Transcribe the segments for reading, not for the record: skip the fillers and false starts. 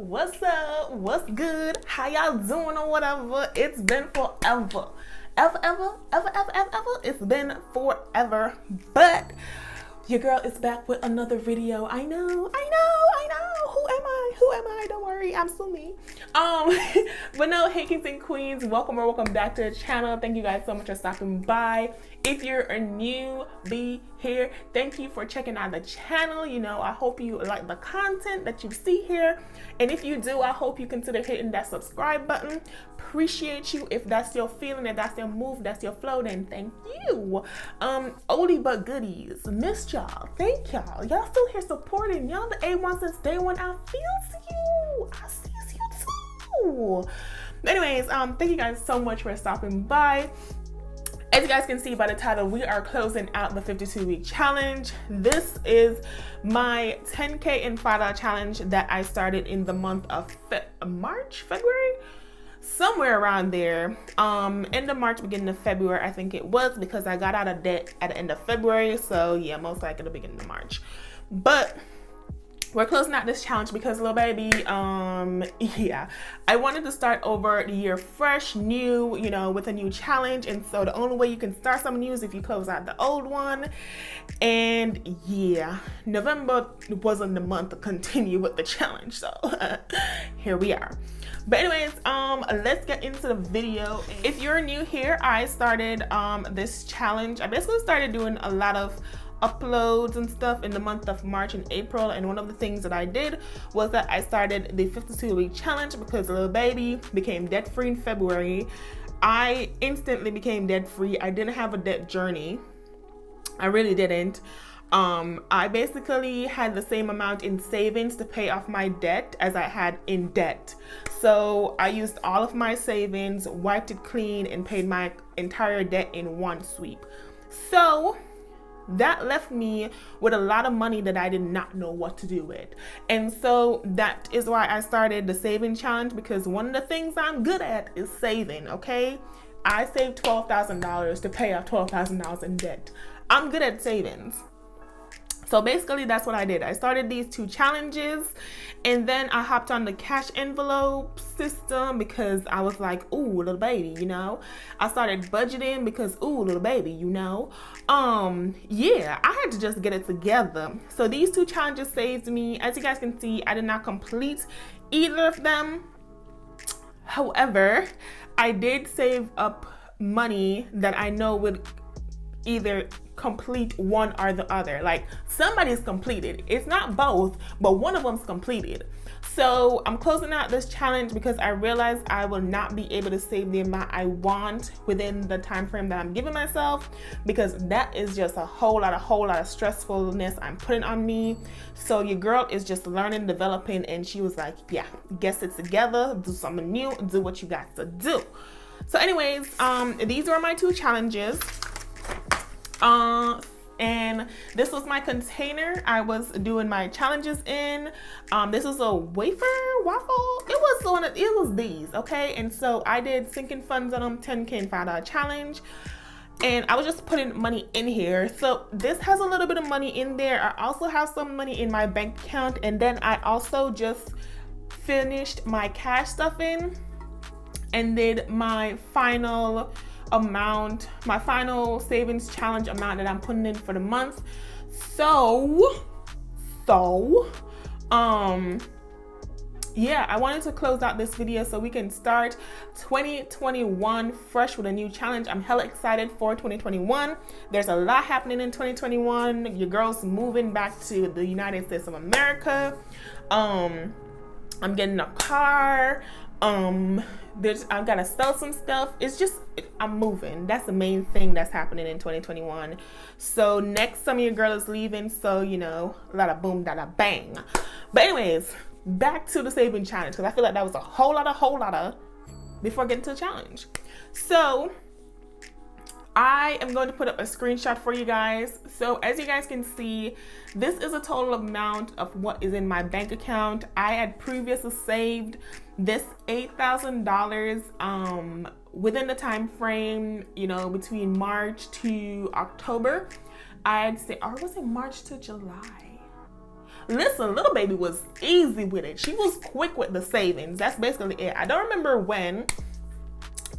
What's up? What's good? How y'all doing or whatever? It's been forever. Ever. It's been forever. But your girl is back with another video. I know. Who am I? Don't worry, I'm still me. But no, hey kings and queens, welcome back to the channel. Thank you guys so much for stopping by. If you're a newbie here, thank you for checking out the channel. You know, I hope you like the content that you see here. And if you do, I hope you consider hitting that subscribe button. Appreciate you. If that's your feeling, if that's your move, that's your flow, then thank you. Oldie but goodies. Missed y'all. Thank y'all. Y'all still here supporting. Y'all the A1 since day one. I feel you. I see you too. Anyways, thank you guys so much for stopping by. As you guys can see by the title, we are closing out the 52-week challenge. This is my 10K in $5 challenge that I started in the month of February? Somewhere around there. End of March, beginning of February, I think it was, because I got out of debt at the end of February. So yeah, most likely the beginning of March. But we're closing out this challenge because, little baby, yeah, I wanted to start over the year fresh, new, you know, with a new challenge. And so the only way you can start something new is if you close out the old one. And yeah, November wasn't the month to continue with the challenge. So here we are. But anyways, let's get into the video. If you're new here, I started this challenge. I basically started doing a lot of uploads and stuff in the month of March and April, and one of the things that I did was that I started the 52-week challenge because little baby became debt-free in February. I instantly became debt-free. I didn't have a debt journey. I really didn't. I basically had the same amount in savings to pay off my debt as I had in debt. So I used all of my savings, wiped it clean, and paid my entire debt in one sweep. So that left me with a lot of money that I did not know what to do with. And so that is why I started the saving challenge, because one of the things I'm good at is saving, okay? I saved $12,000 to pay off $12,000 in debt. I'm good at savings. So basically that's what I did. I started these two challenges, and then I hopped on the cash envelope system because I was like, ooh, little baby, you know. I started budgeting because, ooh, little baby, you know. Yeah, I had to just get it together. So these two challenges saved me. As you guys can see, I did not complete either of them. However, I did save up money that I know would either complete one or the other. Like, somebody's completed. It's not both, but one of them's completed. So I'm closing out this challenge because I realized I will not be able to save the amount I want within the time frame that I'm giving myself, because that is just a whole lot of stressfulness I'm putting on me. So your girl is just learning, developing, and she was like, yeah, get it together, do something new, do what you got to do. So anyways, these were my two challenges. And this was my container I was doing my challenges in. This was a waffle. It was these, okay? And so I did sinking funds on them, 10K and $5 challenge. And I was just putting money in here. So this has a little bit of money in there. I also have some money in my bank account. And then I also just finished my cash stuffing and did my final amount, my final savings challenge amount that I'm putting in for the month. So yeah, I wanted to close out this video so we can start 2021 fresh with a new challenge. I'm hella excited for 2021. There's a lot happening in 2021. Your girl's moving back to the United States of America. I'm getting a car. I've got to sell some stuff. It's just, I'm moving. That's the main thing that's happening in 2021. So next summer your girl is leaving. So, you know, a lot of boom, da da bang. But anyways, back to the saving challenge, because I feel like that was a whole lot of before getting to the challenge. So I am going to put up a screenshot for you guys. So as you guys can see, this is a total amount of what is in my bank account. I had previously saved this $8,000 within the time frame, you know, between March to October. I'd say, or was it March to July? Listen, little baby was easy with it. She was quick with the savings. That's basically it. I don't remember when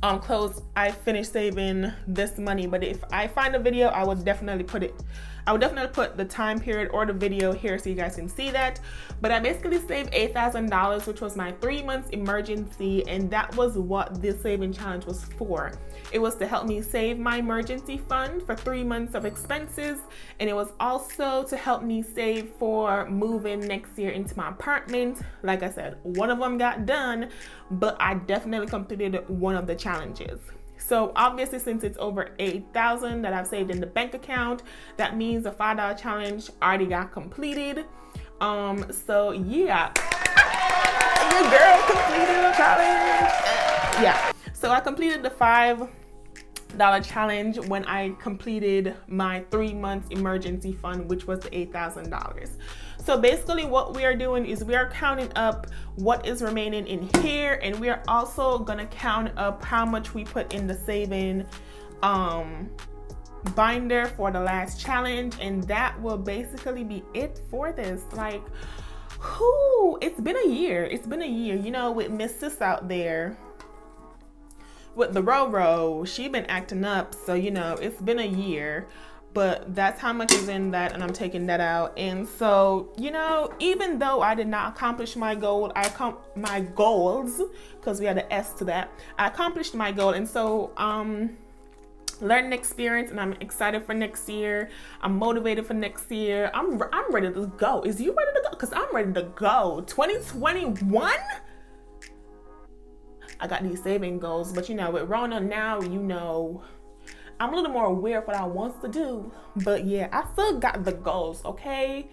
I finished saving this money, but if I find a video, I would definitely put the time period or the video here so you guys can see that. But I basically saved $8,000, which was my 3 months emergency, and that was what this saving challenge was for. It was to help me save my emergency fund for 3 months of expenses, and it was also to help me save for moving next year into my apartment. Like I said, one of them got done, but I definitely completed one of the challenges. So obviously, since it's over $8,000 that I've saved in the bank account, that means the $5 challenge already got completed. So yeah, your girl completed the challenge. Yeah, so I completed the $5 challenge when I completed my 3 months emergency fund, which was the $8,000. So basically what we are doing is we are counting up what is remaining in here, and we are also gonna count up how much we put in the saving binder for the last challenge, and that will basically be it for this. Like, it's been a year. It's been a year, you know, with Miss Sis out there with the Roro. She been acting up, so you know, it's been a year. But that's how much is in that, and I'm taking that out. And so, you know, even though I did not accomplish my goal, my goals, because we had an S to that, I accomplished my goal. And so learning experience, and I'm excited for next year. I'm motivated for next year. I'm ready to go. Is you ready to go? Because I'm ready to go. 2021. I got these saving goals, but you know, with Rona now, you know, I'm a little more aware of what I want to do. But yeah, I still got the goals, okay?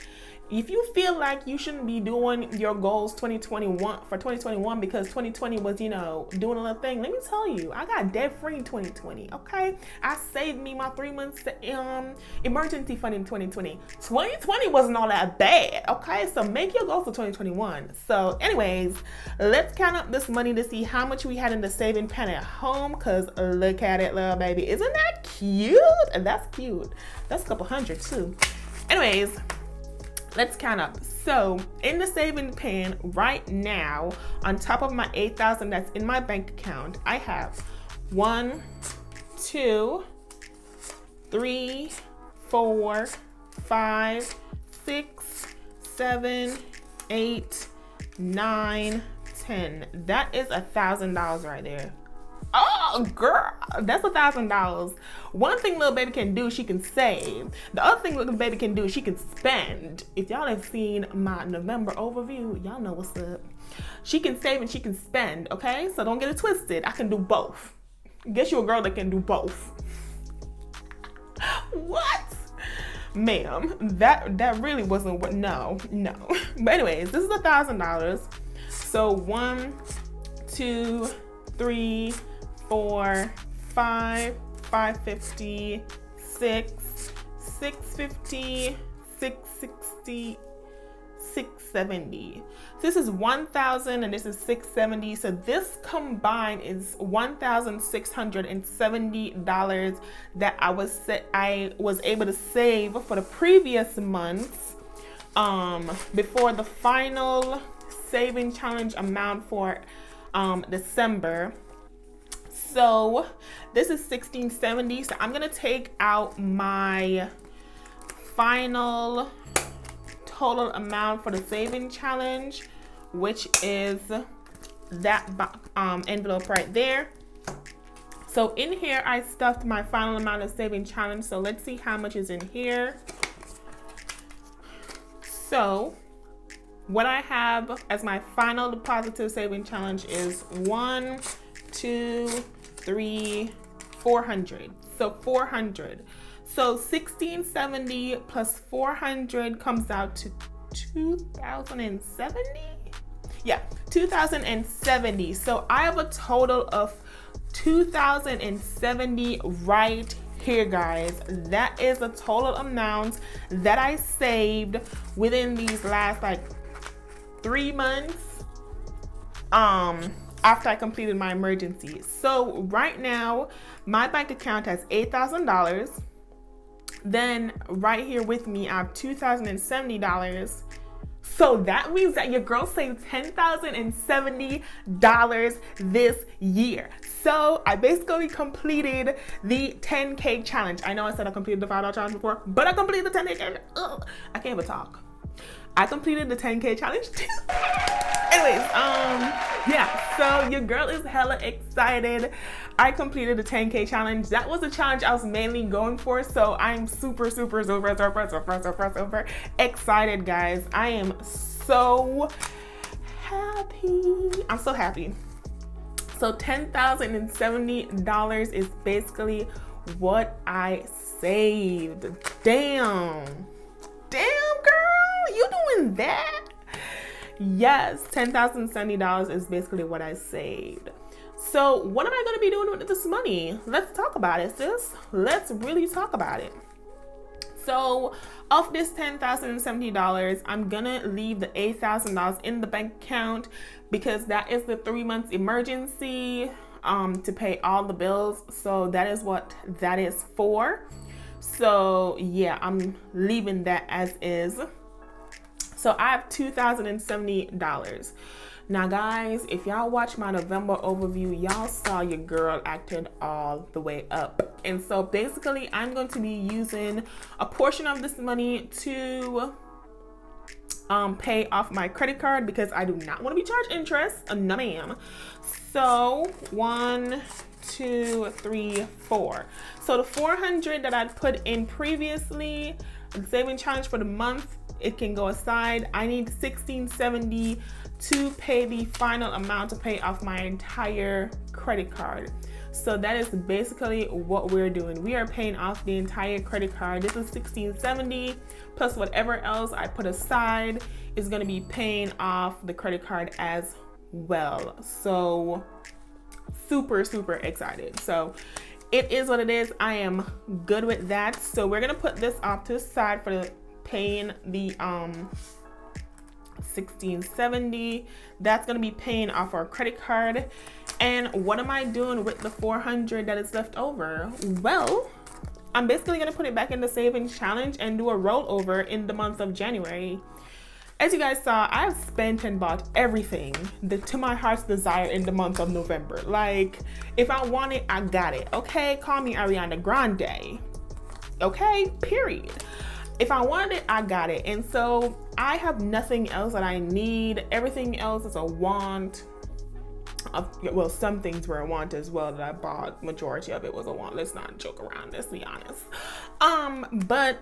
If you feel like you shouldn't be doing your goals 2021 because 2020 was, you know, doing a little thing, let me tell you, I got debt free in 2020, okay? I saved me my 3 months emergency fund in 2020. 2020 wasn't all that bad, okay? So make your goals for 2021. So anyways, let's count up this money to see how much we had in the saving pen at home, because look at it, little baby. Isn't that cute? And that's cute. That's a couple hundred too. Anyways, let's count up. So in the saving pan right now, on top of my $8,000 that's in my bank account, I have 1, 2, 3, 4, 5, 6, 7, 8, 9, 10. That is $1,000 right there. Oh, girl, that's $1,000. One thing little baby can do, she can save. The other thing little baby can do, she can spend. If y'all have seen my November overview, y'all know what's up. She can save and she can spend, okay? So don't get it twisted. I can do both. Guess you a girl that can do both. What? Ma'am, that really wasn't what, no. But anyways, this is $1,000. So 1, 2, 3, 4, 5, 550, 6, 650, 660, 670. So this is 1,000 and this is 670. So this combined is $1,670 that I was able to save for the previous months before the final saving challenge amount for December. So this is 1,670. So I'm gonna take out my final total amount for the saving challenge, which is that envelope right there. So in here I stuffed my final amount of saving challenge. So let's see how much is in here. So what I have as my final deposit to saving challenge is 1, 2, 3, 400. So 400. So 1,670 plus 400 comes out to 2,070. Yeah, 2,070. So I have a total of 2,070 right here, guys. That is the total amount that I saved within these last like 3 months after I completed my emergency. So right now my bank account has $8,000. Then right here with me I have $2,070 So that means that your girl saved $10,070 this year. So I basically completed the 10K challenge. I know I said I completed the $5 challenge before, but I completed the 10K challenge. Ugh, I can't even talk. I completed the 10K challenge too. Anyways, yeah, so your girl is hella excited. I completed the 10K challenge. That was the challenge I was mainly going for, so I'm super excited, guys. I am so happy. I'm so happy. So $10,070 is basically what I saved. Damn, girl, you doing that? Yes, $10,070 is basically what I saved. So what am I going to be doing with this money? Let's talk about it, sis. Let's really talk about it. So of this $10,070, I'm going to leave the $8,000 in the bank account because that is the 3 months emergency to pay all the bills. So that is what that is for. So yeah, I'm leaving that as is. So I have $2,070. Now guys, if y'all watch my November overview, y'all saw your girl acted all the way up. And so basically I'm going to be using a portion of this money to pay off my credit card because I do not want to be charged interest. No ma'am. So 1, 2, 3, 4. So the $400 that I put in previously, the saving challenge for the month, it can go aside. I need $1,670 to pay the final amount to pay off my entire credit card. So that is basically what we're doing. We are paying off the entire credit card. This is $1,670 plus whatever else I put aside is going to be paying off the credit card as well. So super excited. So it is what it is. I am good with that. So we're going to put this off to the side for the paying the $1,670. That's going to be paying off our credit card. And what am I doing with the $400 that is left over? Well, I'm basically going to put it back in the savings challenge and do a rollover in the month of January. As you guys saw, I've spent and bought everything to my heart's desire in the month of November. Like, if I want it, I got it. Okay, call me Ariana Grande. Okay, period. If I wanted it, I got it. And so I have nothing else that I need. Everything else is a want. Well, some things were a want as well that I bought. Majority of it was a want. Let's not joke around. Let's be honest. But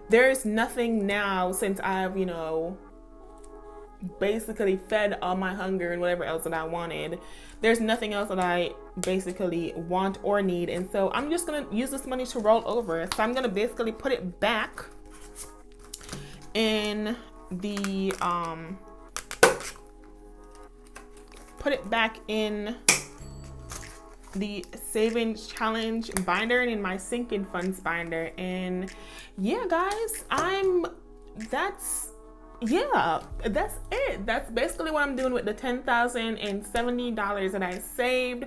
there's nothing now since I've, basically fed all my hunger and whatever else that I wanted. There's nothing else that I basically want or need. And so I'm just going to use this money to roll over. So I'm going to basically put it back in the, savings challenge binder and in my sinking funds binder. And yeah, guys, that's it. That's basically what I'm doing with the $10,070 that I saved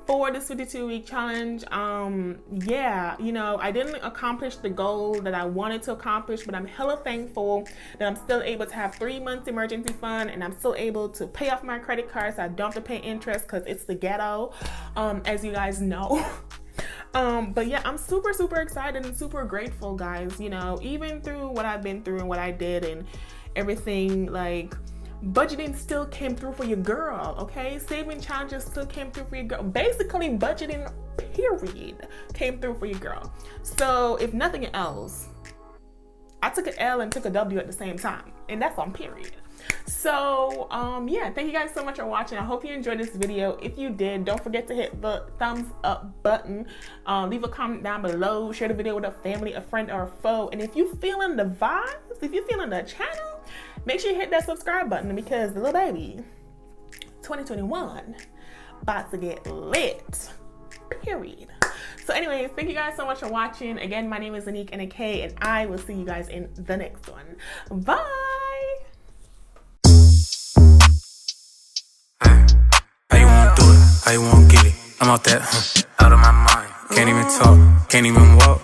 for this 52-week challenge. Yeah, I didn't accomplish the goal that I wanted to accomplish, but I'm hella thankful that I'm still able to have 3 months emergency fund and I'm still able to pay off my credit card so I don't have to pay interest because it's the ghetto, as you guys know. But yeah, I'm super excited and super grateful, guys. Even through what I've been through and what I did and everything, like, budgeting still came through for your girl, okay? Saving challenges still came through for your girl. Basically, budgeting, period, came through for your girl. So if nothing else, I took an L and took a W at the same time, and that's on period. So yeah, thank you guys so much for watching. I hope you enjoyed this video. If you did, don't forget to hit the thumbs up button. Leave a comment down below. Share the video with a family, a friend, or a foe. And if you feeling the vibes, if you feeling the channel, make sure you hit that subscribe button because the little baby 2021 about to get lit, period. So anyways, thank you guys so much for watching. Again, my name is Anique and a K, and I will see you guys in the next one. Bye. How you won't get it? I'm out that, out of my mind. Can't even talk, can't even walk.